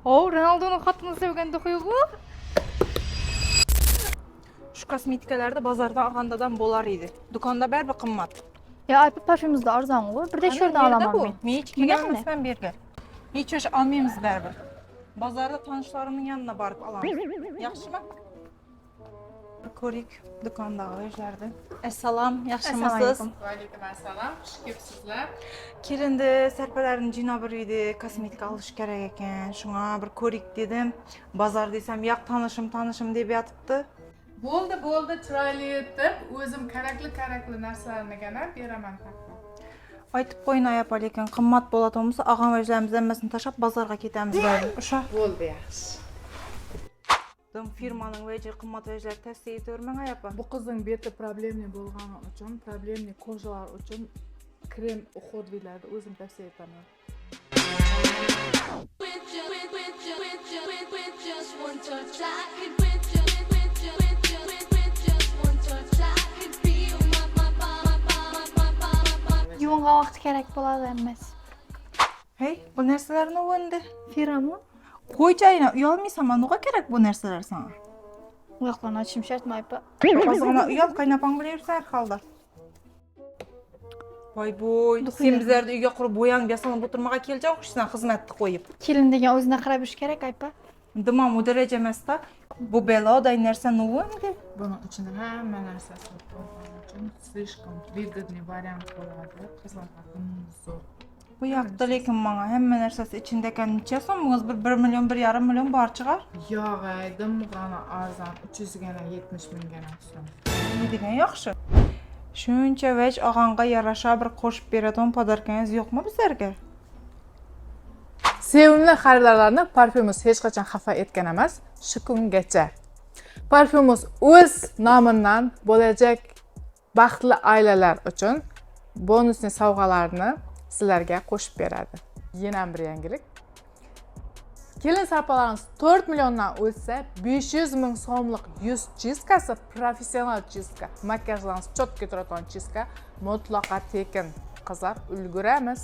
O, Ronaldo'nun xatını sevgende koyuğu. Şu kosmetikalarda bazarda algandadan bolar idi. Dukanda bärbi kımmat. Ya Aypa parfümümüz de arzan o. Bir de şurada alamam ben. Men hiç Nega gelmesem berge. Hiç hoş almayımız bärbi. Bazarda tanışlarımın yanına barıp alam. Yaxşımı? Ko'rik dukandağı özlerdi. Assalam, yaxşımısınız? Aleyküm assalam, xush kelibsizlar. Kelindi serpelerin jina bir idi, kosmetika alış gerek eken. Şuna bir ko'rik dedim. Bazar desem, yaq tanışım deb yatıptı. Bo'ldi, chiroyli etib, o'zim kerakli narsalarnigina beraman taqdim. Aytıp qo'yun ayap alekan, qimmat bo'ladi bo'lsa, ag'am o'zlarimiz hammasini tashlab bozorga ketamiz derdi. O'sha. Bo'ldi, yaxshi. Dım firmanın veci qimmat veciler tavsiye ediyorum ayapa. Bu qizning beti problemli bo'lgani uchun, problemli ko'zlar uchun krem uxodvilarni o'zim tavsiya etaman. Yuvanğa vaxt kerak bo'ladi emas. Hey, bu nerselerin o önde. Firama? Koy çayına, uyalmaysan bana ne gerek bu nerseler sana? Uyoqlarni ochishim shartmi Aypa? Bazıgına uyal, kaynapan bile yürüse her halda. Vay boy, sen bizlerde uyga kurup boyan yasalın oturmağa gelecek işten hizmetli koyup. Kelin degan o'zine qarab yurish kerak Aypa. Dımam o derece mesta. Bu bela oday nerse ne önde? Buning ichida hamma narsasi bo'lgani uchun слишком выгодный variant bo'ladi. Qizlarga zo'r. Bu yakta lekin bana hemen nersesi içindeyken neçe sonumuz 1 milyon 1,5 milyon bar çıkar. Yo'q, dimg'ana arzon 300 gana 70 mingga so'm. Ne degen yaxşı. Şuncha vech ağanga yarasha bir qo'shib beradigan podarkangiz yo'qmi bizlarga? Sevimli xaridorlarni parfyumimiz hech qachon xafa etgan emas, shu kungacha. Parfyumimiz o'z nomidan bo'lajak baxtli oilalar uchun bonusli sovg'alarni sizlarga qo'shib beradi. Yana bir yangilik. Kelin sarpalarimiz 4 milliondan o'tsa, 500 ming so'mlik yuz chiskasi, professional chiska, makiyajlarni chotga turadigan chiska mutlaqo tekin. Qizlar ulguramiz.